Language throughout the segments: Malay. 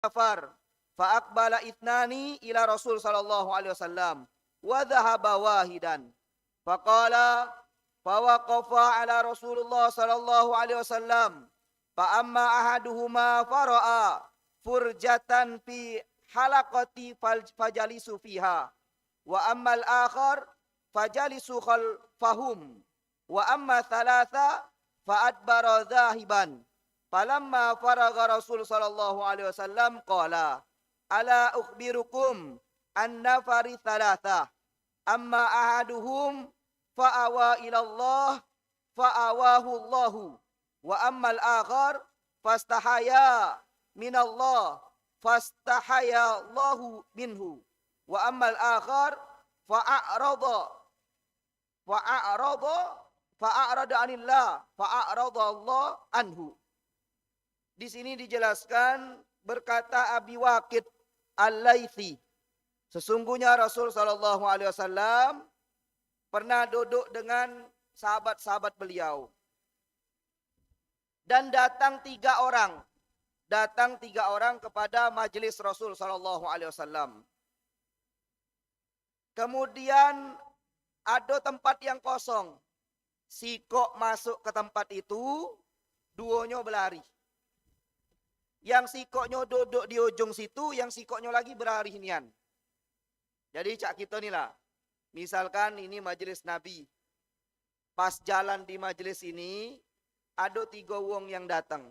nafar. Fa aqbala ithnani ila Rasul sallallahu alaihi wasallam wa dhahaba wahidan. Faqala fawaqafa ala Rasulullah sallallahu alaihi wasallam. Fa amma ahaduhuma fara'a furjatan fi halaqati fajalisu fiha. Wa ammal akhar fajalisu khalfahum. Wa amma thalatha fa'adbara dhahiban. Falamma faragha Rasul sallallahu alaihi wasallam qala ala ukhbirukum an nafari thalatha amma ahaduhum fa'awa ila Allah fa'awahu Allahu wa ammal akhar fastahaya min Allah fastahaya Allahu minhu wa ammal akhar fa'arada fa'arada anillah fa'arada Allah anhu. Di sini dijelaskan berkata Abi Waqid Al-Laythi, sesungguhnya Rasul sallallahu alaihi wasallam pernah duduk dengan sahabat-sahabat beliau. Dan datang tiga orang kepada majelis Rasul sallallahu alaihi wasallam. Kemudian ada tempat yang kosong. Si kok masuk ke tempat itu, duonya berlari. Yang sikoknya duduk di ujung situ, yang sikoknya lagi berlari nian. Jadi cak kita ni lah. Misalkan ini majelis Nabi. Pas jalan di majelis ini, ada tiga wong yang datang.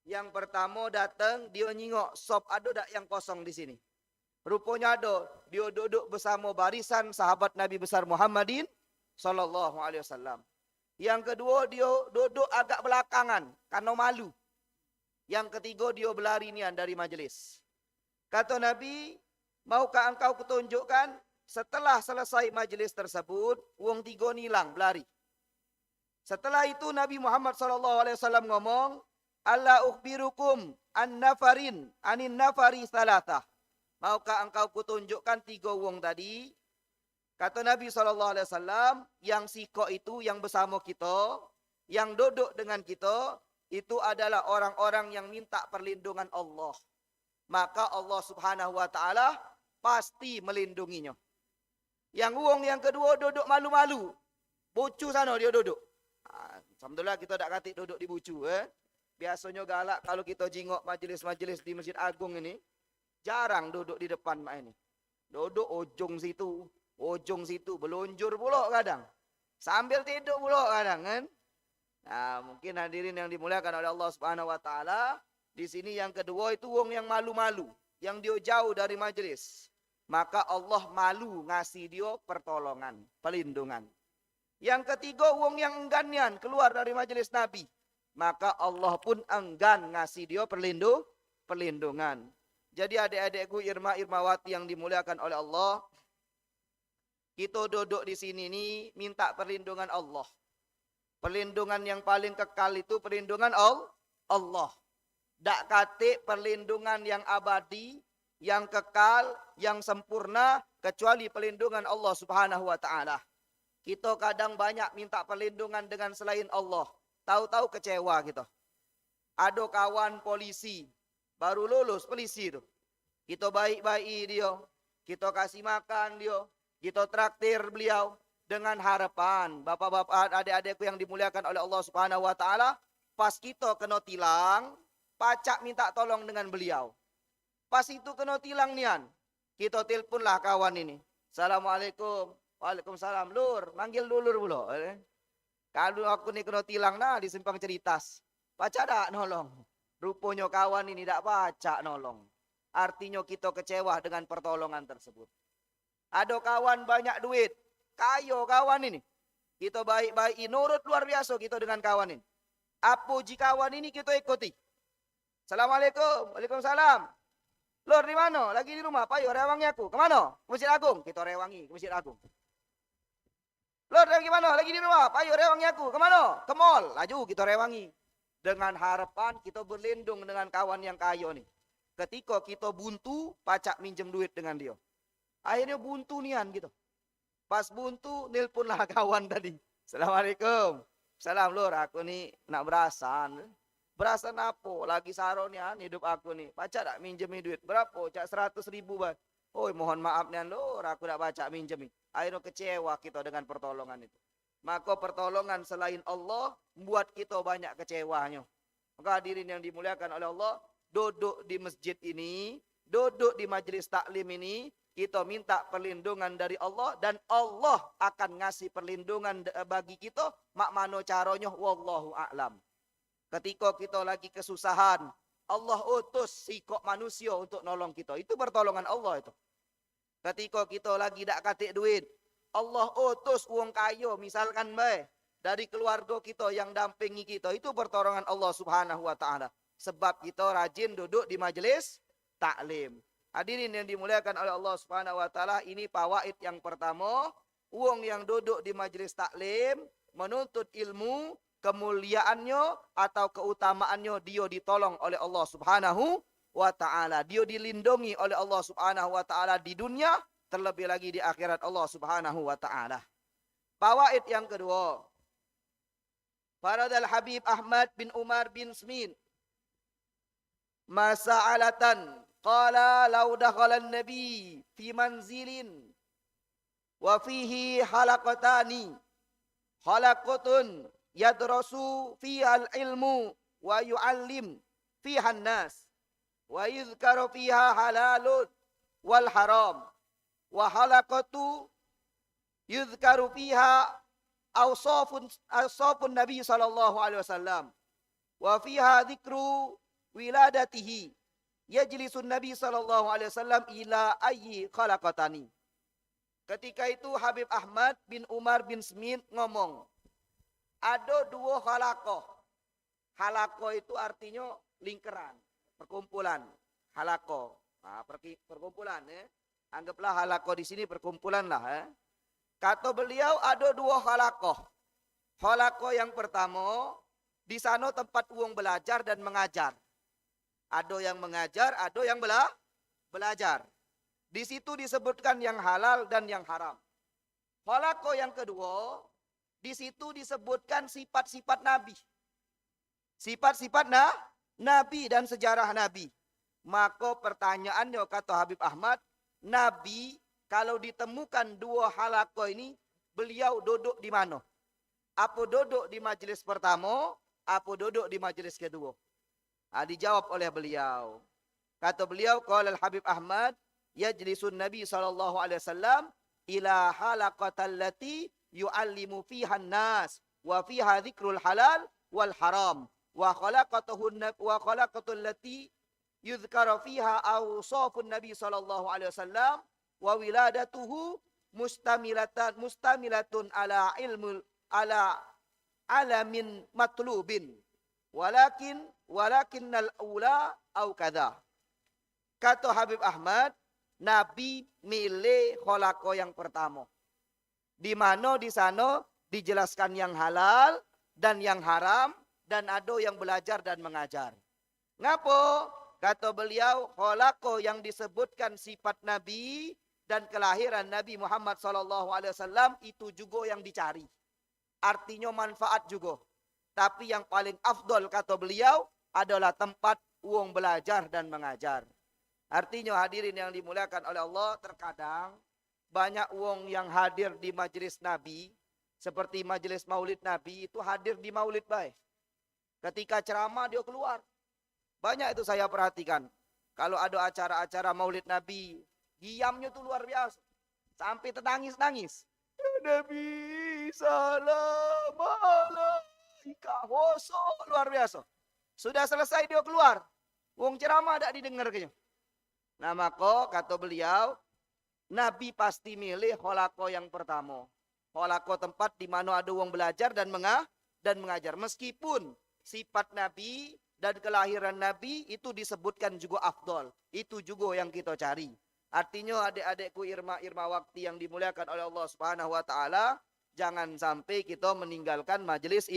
Yang pertama datang, dia nyingok, sop ada tak yang kosong di sini. Rupanya ada, dia duduk bersama barisan sahabat Nabi besar Muhammadin sallallahu alaihi wasallam. Yang kedua, dia duduk agak belakangan karena malu. Yang ketiga, dia berlari nian dari majelis. Kata Nabi, maukah engkau kutunjukkan? Setelah selesai majelis tersebut, wong tiga nilang berlari. Setelah itu Nabi Muhammad SAW ngomong, Alla ukhbirukum anin nafari salatah. Maukah engkau kutunjukkan tiga wong tadi? Kata Nabi SAW, yang siko itu yang bersama kita, yang duduk dengan kita, itu adalah orang-orang yang minta perlindungan Allah. Maka Allah Subhanahu wa taala pasti melindunginya. Yang wong yang kedua duduk malu-malu. Bucu sana dia duduk. Alhamdulillah kita tak katik duduk di bucu. Biasanya galak kalau kita jingok majelis-majelis di Masjid Agung ini. Jarang duduk di depan mak ini. Duduk ujung situ. Belunjur pula kadang. Sambil tidur pula kadang kan. Nah, mungkin hadirin yang dimuliakan oleh Allah Subhanahu wa taala, di sini yang kedua itu wong yang malu-malu, yang dia jauh dari majelis. Maka Allah malu ngasih dia pertolongan, perlindungan. Yang ketiga wong yang enggannya keluar dari majelis Nabi. Maka Allah pun enggan ngasih dia perlindungan. Jadi adik-adikku Irma-Irmawati yang dimuliakan oleh Allah, kita duduk di sini nih minta perlindungan Allah. Perlindungan yang paling kekal itu perlindungan Allah. Dak kate perlindungan yang abadi, yang kekal, yang sempurna, kecuali perlindungan Allah Subhanahu wa ta'ala. Kita kadang banyak minta perlindungan dengan selain Allah. Tahu-tahu kecewa kita. Ada kawan polisi, baru lulus polisi itu. Kita baik-baik dia, kita kasih makan dia, kita traktir beliau. Dengan harapan, bapak-bapak, adik-adikku yang dimuliakan oleh Allah Subhanahu wa taala, pas kita kena tilang, pacak minta tolong dengan beliau. Pas itu kena tilang nian, kita teleponlah kawan ini. Assalamualaikum. Waalaikumsalam. Lur, manggil dulur pula. Kalau aku ni kena tilang nah di simpang Ceritas. Pacak tak nolong? Rupanya kawan ini tak pacak nolong. Artinya kita kecewa dengan pertolongan tersebut. Ada kawan banyak duit. Kayo kawan ini. Kita baik-baik, nurut luar biasa kita dengan kawan ini. Apa jika kawan ini kita ikuti? Assalamualaikum. Waalaikumsalam. Lur di mana? Lagi di rumah. Payo rewangi aku. Kemana? Ke Masjid Agung. Kita rewangi ke Masjid Agung. Lur lagi mana? Lagi di rumah. Payo rewangi aku. Kemana? Ke mall. Laju kita rewangi. Dengan harapan kita berlindung dengan kawan yang kayo nih. Ketika kita buntu, pacak minjem duit dengan dia. Akhirnya buntu nian gitu. Pas buntu, nelponlah kawan tadi. Assalamualaikum. Salam lur, aku nih nak berasan. Berasa napo, lagi saro nih hidup aku nih. Baca tak minjemi duit. Berapa? Cak 100.000 bah. Oh mohon maaf nih lor, aku tak baca minjemi. Akhirnya kecewa kita dengan pertolongan itu. Maka pertolongan selain Allah membuat kita banyak kecewanya. Maka hadirin yang dimuliakan oleh Allah, duduk di masjid ini, duduk di majelis taklim ini, kita minta perlindungan dari Allah dan Allah akan ngasih perlindungan bagi kita. Mak mano caronya wallahu a'lam. Ketika kita lagi kesusahan, Allah utus sikok manusia untuk nolong kita. Itu pertolongan Allah itu. Ketika kita lagi tak katik duit, Allah utus uang kayo, misalkan dari keluarga kita yang dampingi kita. Itu pertolongan Allah subhanahu wa ta'ala. Sebab kita rajin duduk di majelis taklim. Hadirin yang dimuliakan oleh Allah subhanahu wa ta'ala, ini fawaid yang pertama. Uang yang duduk di majelis taklim, menuntut ilmu, kemuliaannya atau keutamaannya dia ditolong oleh Allah subhanahu wa ta'ala. Dia dilindungi oleh Allah subhanahu wa ta'ala di dunia, terlebih lagi di akhirat Allah subhanahu wa ta'ala. Fawaid yang kedua. Faradal Habib Ahmad bin Umar bin Smin. Masa'alatan. Qala law dakhalan nabi fi manzilin. Wa fihi halaqatani. Halaqatun yadrasu fiha al-ilmu wa yu'allim fiha an-nas wa yuzkaru fiha halalun wal haram wa halaqatu yuzkaru fiha awsafun nabi sallallahu alaihi wasallam wa fiha dzikru wiladatihi yajlisun nabi sallallahu alaihi wasallam ila ayyi khalaqatani. Ketika itu Habib Ahmad bin Umar bin Smith ngomong, ada dua halakoh. Halakoh itu artinya lingkaran, perkumpulan. Halakoh, nah, perkumpulan. Anggaplah halakoh di sini perkumpulan lah. Kata beliau ada dua halakoh. Halakoh yang pertama, di sana tempat uang belajar dan mengajar. Ada yang mengajar, ada yang belajar. Di situ disebutkan yang halal dan yang haram. Halakoh yang kedua, di situ disebutkan sifat-sifat Nabi. Sifat-sifat Nabi dan sejarah Nabi. Maka pertanyaannya kata Habib Ahmad, Nabi kalau ditemukan dua halakoh ini, beliau duduk di mana? Apa duduk di majelis pertama, apa duduk di majelis kedua? Dijawab oleh beliau. Kata beliau, qala Habib Ahmad, yajlisun Nabi sallallahu alaihi wasallam ila halaqatallati yu'allimu fiha an-nas wa fiha dzikrul halal wal haram wa khalaqatul lati yuzkaru fiha awsafun nabi sallallahu alaihi wasallam wa wiladatuhu mustamilatun ala ilmul ala alamin matlubin walakinnal ula au kadza. Kata Habib Ahmad, Nabi milih kholako yang pertama. Di mana di sana dijelaskan yang halal dan yang haram dan ada yang belajar dan mengajar. Ngapo? Kata beliau, kholako yang disebutkan sifat Nabi dan kelahiran Nabi Muhammad SAW itu juga yang dicari. Artinya manfaat juga. Tapi yang paling afdol kata beliau adalah tempat uang belajar dan mengajar. Artinya hadirin yang dimuliakan oleh Allah, terkadang banyak uang yang hadir di majelis Nabi, seperti majelis maulid Nabi, itu hadir di maulid baik. Ketika ceramah dia keluar. Banyak itu saya perhatikan. Kalau ada acara-acara maulid Nabi, diamnya tuh luar biasa. Sampai ternangis-nangis. Nabi salam alaika hoso, luar biasa. Sudah selesai dia keluar. Uang ceramah tidak didengar kayaknya. Nah maka kata beliau, Nabi pasti milih kholako yang pertama. Kholako tempat di mana ada orang belajar dan mengajar. Meskipun sifat Nabi dan kelahiran Nabi itu disebutkan juga afdol. Itu juga yang kita cari. Artinya adik-adikku irma waktu yang dimuliakan oleh Allah Subhanahu wa taala, jangan sampai kita meninggalkan majelis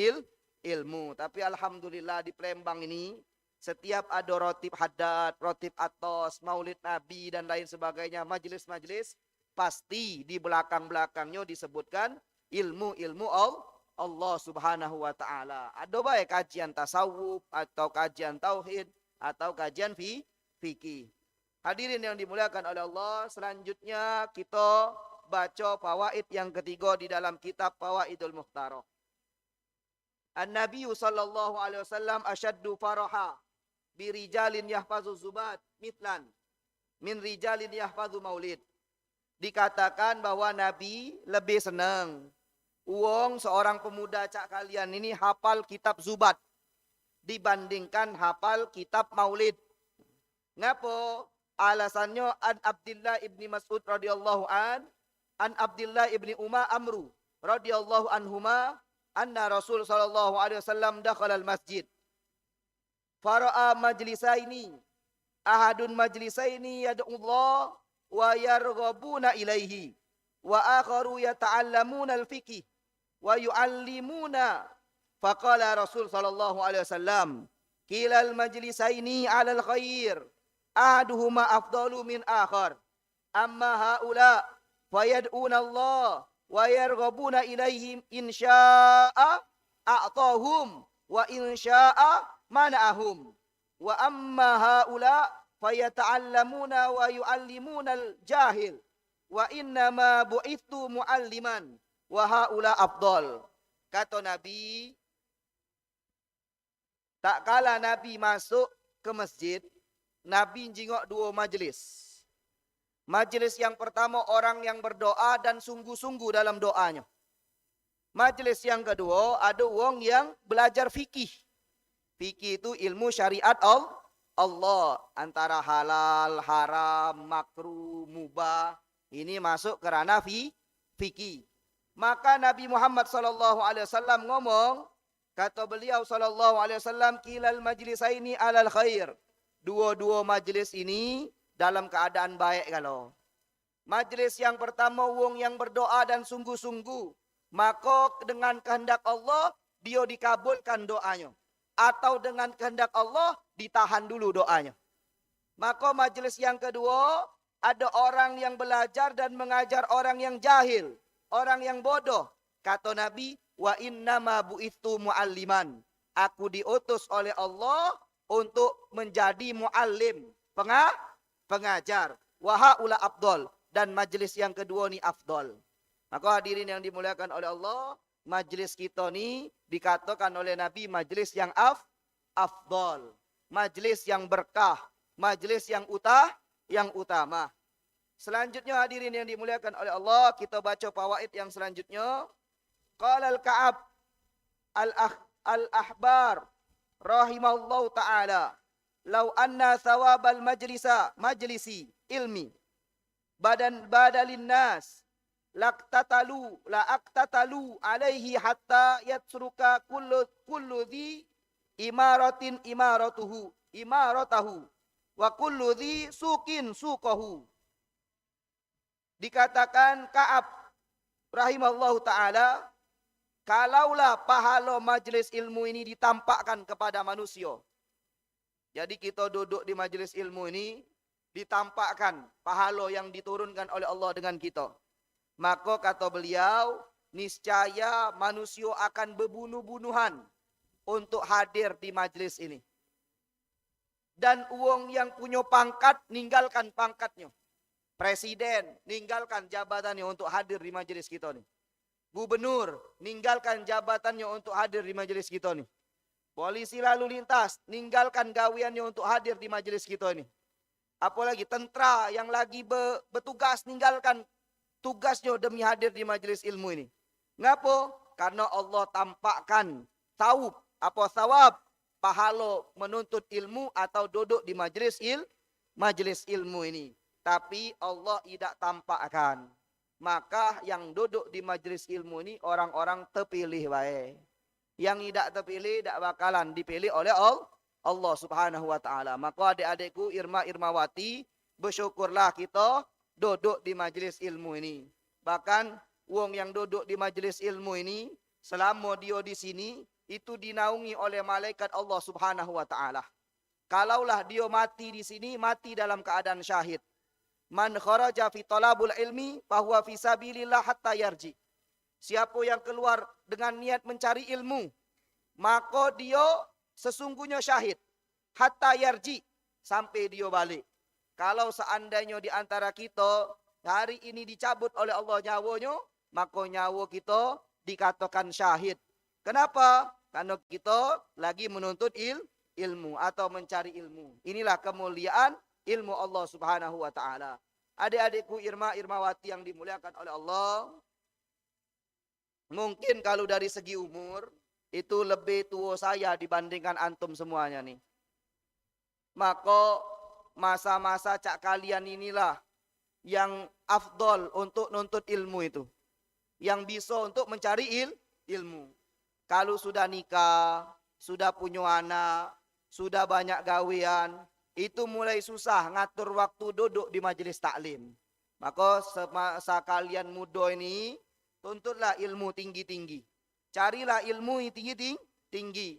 ilmu. Tapi alhamdulillah di Palembang ini setiap ada rotib haddad, rotib atos, maulid Nabi dan lain sebagainya, majelis-majelis, pasti di belakang-belakangnya disebutkan ilmu Allah Subhanahu wa taala. Ada baik kajian tasawuf atau kajian tauhid atau kajian fikih. Hadirin yang dimuliakan oleh Allah, selanjutnya kita baca fawaid yang ketiga di dalam kitab Fawaidul Mukhtarah. An-Nabi sallallahu alaihi wasallam asyaddu faraha birijalin yahfazu zubat mitlan min rijalin yahfazu maulid. Dikatakan bahwa Nabi lebih senang seorang pemuda cak kalian ini hafal kitab zubat dibandingkan hafal kitab maulid. Ngapa? Alasannya an Abdullah ibni Mas'ud radhiyallahu an Abdullah ibni Umar Amru radhiyallahu anhuma anna Rasul sallallahu alaihi wasallam dakhala al-masjid fara'a majlisaini ahadun majlisaini yad'ullah wa yarghabuna ilaihi wa akharu yata'allamuna al-fiqh wa yu'allimuna faqala Rasul sallallahu alaihi wasallam kilal majlisaini 'alal khair ahaduhuma afdalu min akhar amma haula fayad'una Allah wa yarghabuna ilaihim insya'a a'tahum wa insya'a mana'ahum wa amma haula fayata'allamuna wa yu'allimuna al-jahil wa innama bu'ithu mu'alliman wa haula afdal. Kata Nabi, tak kala Nabi masuk ke masjid, Nabi jengok dua majlis. Majlis yang pertama orang yang berdoa dan sungguh-sungguh dalam doanya. Majlis yang kedua ada orang yang belajar fikih. Fikih itu ilmu syariat Allah. Antara halal, haram, makruh, mubah. Ini masuk ke ranah fikih. Maka Nabi Muhammad SAW ngomong, kata beliau SAW, kilal majlisaini alal khair. Dua-dua majlis ini dalam keadaan baik kalau. Majlis yang pertama wong yang berdoa dan sungguh-sungguh, maka dengan kehendak Allah dia dikabulkan doanya, atau dengan kehendak Allah ditahan dulu doanya. Maka majlis yang kedua ada orang yang belajar dan mengajar orang yang jahil, orang yang bodoh. Kata Nabi, wa innama bu'ithu mu'alliman. Aku diutus oleh Allah untuk menjadi muallim, pengajar. Wa haula afdal, dan majlis yang kedua ni afdal. Maka hadirin yang dimuliakan oleh Allah, majlis kita ni dikatakan oleh Nabi majlis yang afdal, majlis yang berkah, majlis yang utama. Selanjutnya hadirin yang dimuliakan oleh Allah, kita baca fawaid yang selanjutnya. Qala al-Ka'ab al-ahbar rahimallahu ta'ala, law anna thawabal majlisi ilmi badalin nas laqtatalu alaihi hatta yatsruka kullu dhi imaratin imaratahu wa kullu dhi suqin suqahu. Dikatakan Ka'ab rahimallahu ta'ala, kalaulah pahala majlis ilmu ini ditampakkan kepada manusia. Jadi kita duduk di majlis ilmu ini, ditampakkan pahala yang diturunkan oleh Allah dengan kita. Maka kata beliau, niscaya manusia akan berbunuh-bunuhan untuk hadir di majlis ini. Dan uang yang punya pangkat, ninggalkan pangkatnya. Presiden, ninggalkan jabatannya untuk hadir di majlis kita ini. Gubernur, ninggalkan jabatannya untuk hadir di majelis kita ni. Polisi lalu lintas, ninggalkan gawiannya untuk hadir di majelis kita ni. Apalagi tentera yang lagi bertugas, ninggalkan tugasnya demi hadir di majelis ilmu ini. Ngapa? Karena Allah tampakkan thawab, pahala menuntut ilmu atau duduk di majelis ilmu ini. Tapi Allah tidak tampakkan. Maka yang duduk di majlis ilmu ini orang-orang terpilih baik. Yang tidak terpilih tidak bakalan dipilih oleh Allah Subhanahu wa taala. Maka adik-adikku Irma-Irmawati, bersyukurlah kita duduk di majlis ilmu ini. Bahkan wong yang duduk di majlis ilmu ini selama dia di sini itu dinaungi oleh malaikat Allah Subhanahu wa taala. Kalaulah dia mati di sini, mati dalam keadaan syahid. Man kharaja fi talabul ilmi fahuwa fi sabilillah hatta yarji. Siapa yang keluar dengan niat mencari ilmu, maka dia sesungguhnya syahid. Hatta yarji, sampai dia balik. Kalau seandainya di antara kita hari ini dicabut oleh Allah nyawanya, maka nyawa kita dikatakan syahid. Kenapa? Karena kita lagi menuntut ilmu atau mencari ilmu. Inilah kemuliaan ilmu Allah Subhanahu wa taala. Adik-adikku irmawati yang dimuliakan oleh Allah, mungkin kalau dari segi umur itu lebih tua saya dibandingkan antum semuanya nih. Maka masa-masa cak kalian inilah yang afdol untuk nuntut ilmu itu. Yang bisa untuk mencari ilmu. Kalau sudah nikah, sudah punya anak, sudah banyak gawean, itu mulai susah ngatur waktu duduk di majelis taklim. Maka semasa kalian muda ini, tuntutlah ilmu tinggi-tinggi. Carilah ilmu tinggi-tinggi.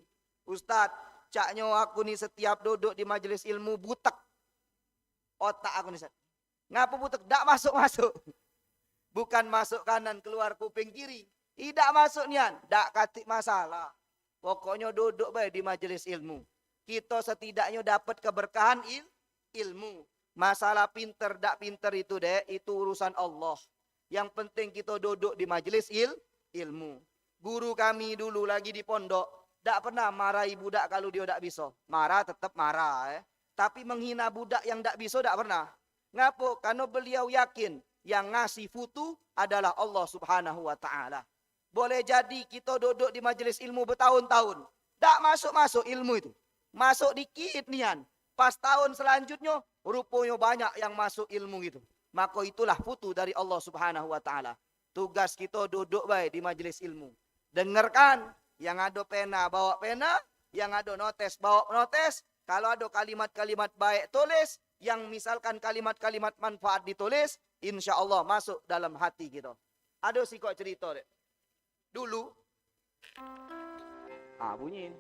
Ustadz, caknya aku nih setiap duduk di majelis ilmu butek. Otak aku nih. Ngapa butek? Tak masuk-masuk. Bukan masuk kanan keluar kuping kiri. Tidak masuk nian. Tak katik masalah. Pokoknya duduk baik di majelis ilmu. Kita setidaknya dapat keberkahan ilmu. Masalah pinter tak pinter itu deh. Itu urusan Allah. Yang penting kita duduk di majelis ilmu. Guru kami dulu lagi di pondok. Tak pernah marahi budak kalau dia tak bisa. Marah tetap marah. Tapi menghina budak yang tak bisa tak pernah. Ngapa? Karena beliau yakin yang ngasih futu adalah Allah Subhanahu wa taala. Boleh jadi kita duduk di majelis ilmu bertahun-tahun, tak masuk-masuk ilmu itu. Masuk dikit nian. Pas tahun selanjutnya rupanya banyak yang masuk ilmu itu. Maka itulah futu dari Allah Subhanahu wa taala. Tugas kita duduk baik di majelis ilmu. Dengarkan, yang ada pena bawa pena, yang ada notes bawa notes. Kalau ada kalimat-kalimat baik tulis, yang misalkan kalimat-kalimat manfaat ditulis, insya Allah masuk dalam hati kita. Ada sih kok cerita deh. Dulu, bunyi.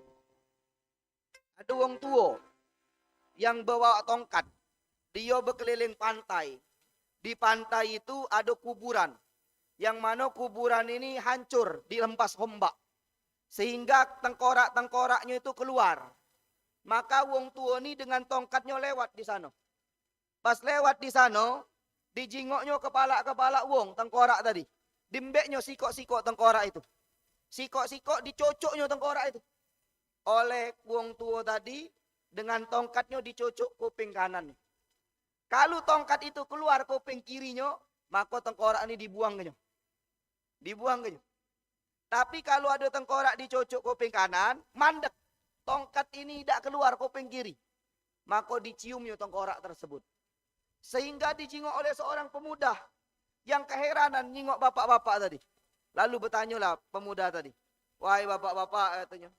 Ada orang tua yang bawa tongkat. Dia berkeliling pantai. Di pantai itu ada kuburan. Yang mana kuburan ini hancur, dilempas ombak. Sehingga tengkorak-tengkoraknya itu keluar. Maka wong tua ini dengan tongkatnya lewat di sana. Pas lewat di sana, dijingoknya kepala-kepala wong tengkorak tadi. Dimbeknya sikok-sikok tengkorak itu. Sikok-sikok dicocoknya tengkorak itu. Oleh wong tua tadi, dengan tongkatnya dicocok kuping kanan. Kalau tongkat itu keluar kuping kirinya, maka tengkorak ini dibuang ke. Dibuang ke. Tapi kalau ada tengkorak dicocok kuping kanan, mandek. Tongkat ini tidak keluar kuping kiri. Maka diciumnya tengkorak tersebut. Sehingga dijingok oleh seorang pemuda yang keheranan nyingok bapak-bapak tadi. Lalu bertanyalah pemuda tadi. Wahai bapak-bapak, katanya,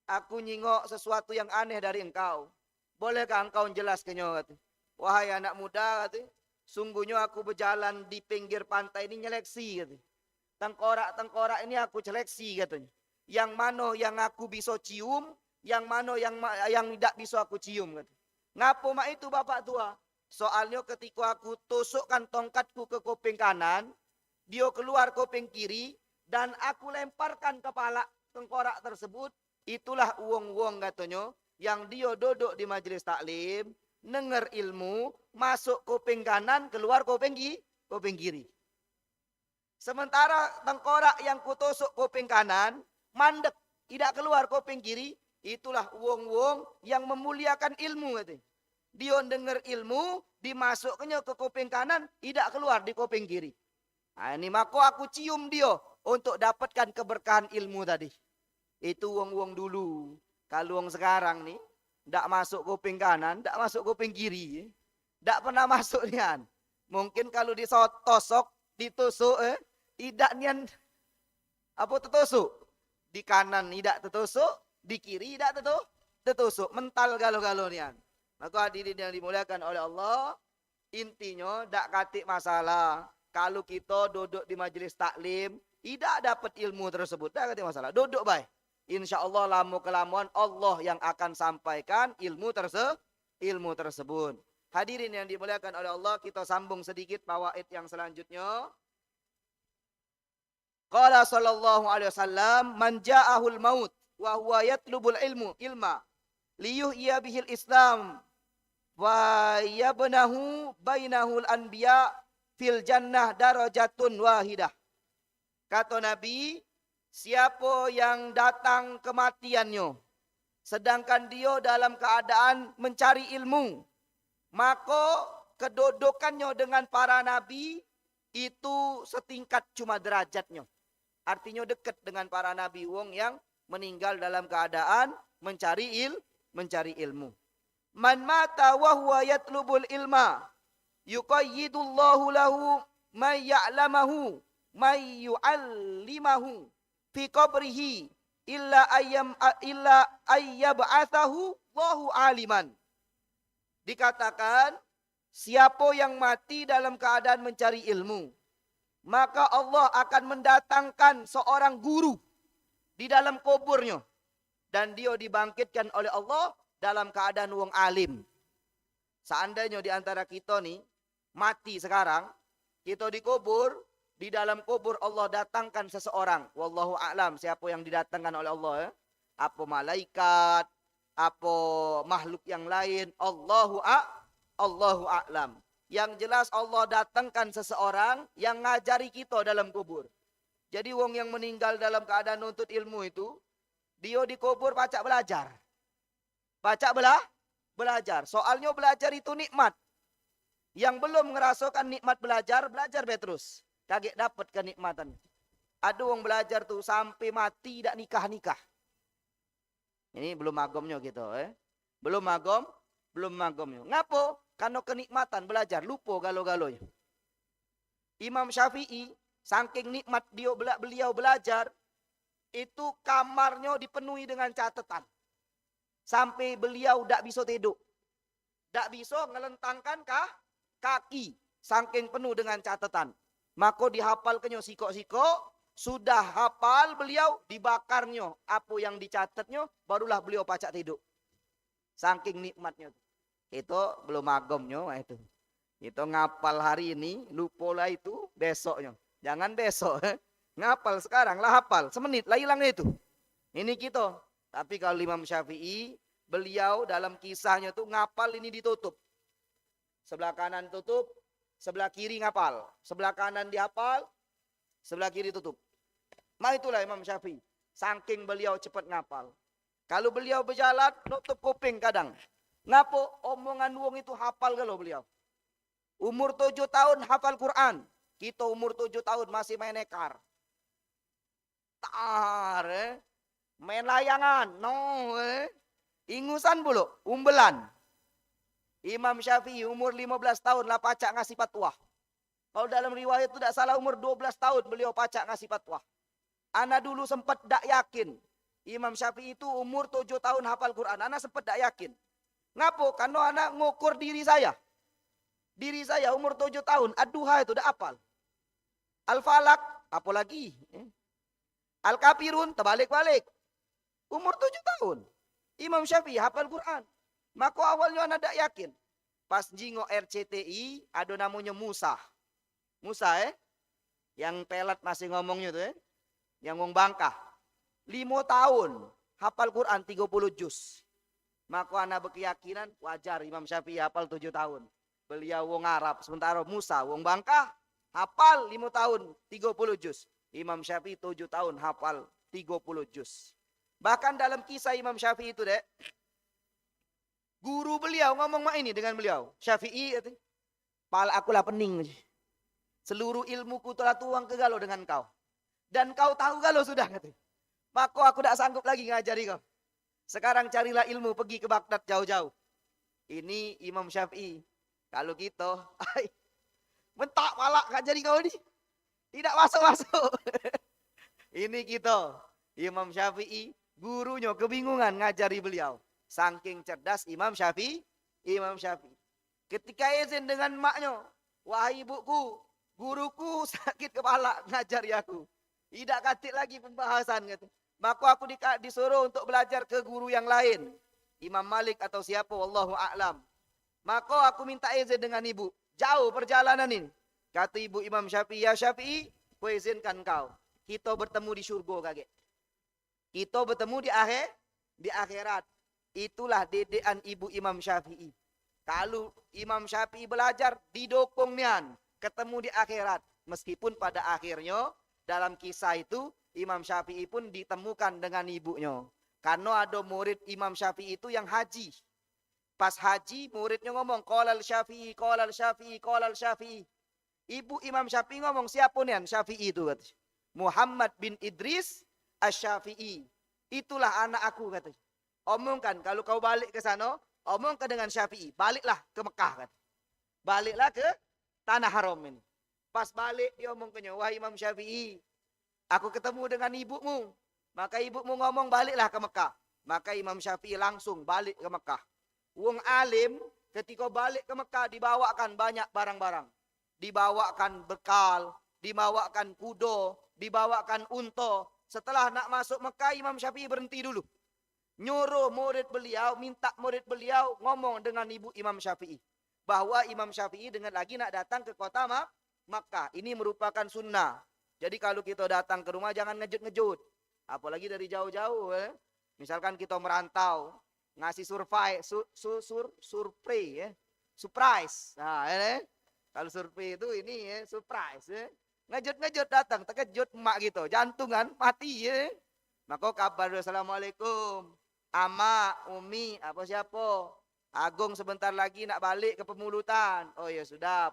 aku nyingok sesuatu yang aneh dari engkau. Bolehkah engkau jelaskannya? Katanya. Wahai anak muda, katanya, sungguhnya aku berjalan di pinggir pantai ini nyeleksi. Katanya. Tengkorak-tengkorak ini aku seleksi katanya. Yang mana yang aku bisa cium, yang mana yang tidak bisa aku cium. Katanya. Ngapa mak itu bapak tua? Soalnya ketika aku tusukkan tongkatku ke kuping kanan, dia keluar kuping kiri, dan aku lemparkan kepala tengkorak tersebut, itulah uang-uang katanya, yang dia duduk di majelis taklim, dengar ilmu, masuk kuping kanan, keluar kuping kiri. Sementara tengkorak yang kutusuk kuping kanan, mandek, tidak keluar kuping kiri, itulah uang-uang yang memuliakan ilmu katanya. Dia dengar ilmu, dimasukkannya ke kuping kanan, tidak keluar di kuping kiri. Nah, ini maka aku cium dia untuk dapatkan keberkahan ilmu tadi. Itu wong-wong dulu. Kalau wong sekarang nih, tidak masuk kuping kanan, tidak masuk kuping kiri. Tidak pernah masuk nian. Mungkin kalau ditosok, ditusuk, tidak nian, apa tertusuk? Di kanan tidak tertusuk, di kiri tidak tertusuk. Mental galau-galau nian. Maka hadirin yang dimuliakan oleh Allah, intinya tak katik masalah. Kalau kita duduk di majelis taklim, tidak dapat ilmu tersebut, tak katik masalah. Duduk baik. Insya Allah lama kelamuan Allah yang akan sampaikan ilmu tersebut. Hadirin yang dimuliakan oleh Allah, kita sambung sedikit fawaid yang selanjutnya. Qala sallallahu alaihi wasallam, man ja'ahul maut wa huwa yatlubul ilma liyuhya bihil Islam wa yabnahu bainahul anbiya fil jannah darajatun wahidah. Kata Nabi, siapa yang datang kematiannya sedangkan dia dalam keadaan mencari ilmu, maka kedudukannya dengan para nabi itu setingkat cuma derajatnya. Artinya dekat dengan para nabi wong yang meninggal dalam keadaan mencari ilmu. Man mata wa huwa yatlubul ilma yuqayyidullahu lahu may ya'lamahu may yu'allimahu fi qabrihi illa ayyab'athahu Allahu aliman. Dikatakan, siapa yang mati dalam keadaan mencari ilmu, maka Allah akan mendatangkan seorang guru di dalam kuburnya, dan dia dibangkitkan oleh Allah dalam keadaan wong alim. Seandainya di antara kita nih mati sekarang, kita dikubur, di dalam kubur Allah datangkan seseorang. Wallahu a'lam siapa yang didatangkan oleh Allah. Apa malaikat, apa makhluk yang lain. Allahu a'lam. Yang jelas Allah datangkan seseorang yang ngajari kita dalam kubur. Jadi wong yang meninggal dalam keadaan nuntut ilmu itu, dia dikubur pacak belajar. Pacak belajar. Soalnya belajar itu nikmat. Yang belum ngerasakan nikmat belajar terus. Kaget dapat kenikmatan. Ada orang belajar tuh sampai mati tidak nikah. Ini belum magomnya gitu. Belum magomnya. Ngapo? Karena kenikmatan belajar. Lupa galo-galonya. Imam Syafi'i, saking nikmat beliau belajar, itu kamarnya dipenuhi dengan catatan. Sampai beliau tidak bisa tidur. Tidak bisa ngelentangkan kaki. Saking penuh dengan catatan. Maka dihafalkannya siko-siko, sudah hafal beliau, dibakarnya apa yang dicatatnya, barulah beliau pacak tidur. Saking nikmatnya. Itu belum magomnya itu. Itu ngapal hari ini, lupa itu besoknya. Jangan besok. Ngapal sekarang lah hafal. Semenit lah hilangnya itu. Ini kita. Tapi kalau Imam Syafi'i, beliau dalam kisahnya tuh ngapal ini ditutup. Sebelah kanan tutup. Sebelah kiri ngapal. Sebelah kanan dihafal. Sebelah kiri tutup. Nah itulah Imam Syafi'i. Saking beliau cepat ngapal. Kalau beliau berjalan, nutup kuping kadang. Ngapo omongan wong itu hafal kalau beliau. Umur 7 tahun hafal Quran. Kita umur 7 tahun masih main ekar. Main layangan. Ingusan bulu. Umbelan. Imam Syafi'i umur 15 tahun lah pacak ngasih fatwa. Kalau dalam riwayat itu tidak salah umur 12 tahun beliau pacak ngasih fatwa. Ana dulu sempat tidak yakin. Imam Syafi'i itu umur 7 tahun hafal Quran. Ana sempat tidak yakin. Ngapo? Karena ana ngukur diri saya. Diri saya umur 7 tahun. Ad-Duha itu tidak hafal. Al-Falak apalagi. Al-Kafirun terbalik-balik. Umur 7 tahun. Imam Syafi'i hafal Quran. Maka awalnya anak tidak yakin. Pas jingok RCTI, ada namanya Musa. Musa yang pelat masih ngomongnya tuh yang ngomong Bangka. 5 tahun, hafal Quran 30 juz. Maka anak berkeyakinan, wajar Imam Syafi'i hafal 7 tahun. Beliau wong Arab, sementara Musa wong Bangka, hafal 5 tahun 30 juz. Imam Syafi'i 7 tahun hafal 30 juz. Bahkan dalam kisah Imam Syafi'i itu guru beliau ngomong mak ini dengan beliau. Syafi'i, pala akulah pening. Seluruh ilmuku telah tuang ke galau dengan kau. Dan kau tahu galau sudah. Maka aku tidak sanggup lagi ngajari kau. Sekarang carilah ilmu, pergi ke Baghdad jauh-jauh. Ini Imam Syafi'i. Kalau gitu, mentak pala ngajari kau ini. Tidak masuk-masuk. Ini kita. Imam Syafi'i, gurunya kebingungan ngajari beliau. Saking cerdas Imam Syafi'i. Ketika izin dengan maknya, wahai ibuku, guruku sakit kepala ngajari aku. Tidak katik lagi pembahasan gitu. Maka aku disuruh untuk belajar ke guru yang lain. Imam Malik atau siapa, wallahu a'lam. Maka aku minta izin dengan ibu. Jauh perjalanan ini. Kata ibu Imam Syafi'i, ya Syafi'i, ku izinkan kau. kita bertemu di surga kaget. Kita bertemu di akhirat. Itulah dedean ibu Imam Syafi'i. Kalau Imam Syafi'i belajar didukung nian, ketemu di akhirat. Meskipun pada akhirnya dalam kisah itu Imam Syafi'i pun ditemukan dengan ibunya. Karena ada murid Imam Syafi'i itu yang haji. Pas haji muridnya ngomong qolal Syafi'i, qolal Syafi'i, qolal Syafi'i. Ibu Imam Syafi'i ngomong siapa nian Syafi'i itu katanya. Muhammad bin Idris Asy-Syafi'i. Itulah anak aku katanya. Omongkan kalau kau balik ke sana, omongkan dengan Syafi'i. Baliklah ke Mekah katanya. Baliklah ke tanah haram ini. Pas balik dia omongkannya, wahai Imam Syafi'i, aku ketemu dengan ibumu. Maka ibumu ngomong baliklah ke Mekah. Maka Imam Syafi'i langsung balik ke Mekah. Wong alim ketika balik ke Mekah dibawakan banyak barang-barang. Dibawakan bekal, dibawakan kuda, dibawakan unta. Setelah nak masuk Mekah, Imam Syafi'i berhenti dulu. Nyuruh murid beliau, minta murid beliau ngomong dengan ibu Imam Syafi'i. Bahwa Imam Syafi'i dengan lagi nak datang ke kota Makkah. Ini merupakan sunnah. Jadi kalau kita datang ke rumah jangan ngejut-ngejut. Apalagi dari jauh-jauh. Misalkan kita merantau. Ngasih surprise. Nah, kalau surprise itu ini surprise. Ngejut-ngejut datang, terkejut emak gitu. Jantungan mati ya. Maka kabar assalamualaikum. Ama, Umi, apa siapa? Agung sebentar lagi nak balik ke Pemulutan. Oh ya sudah,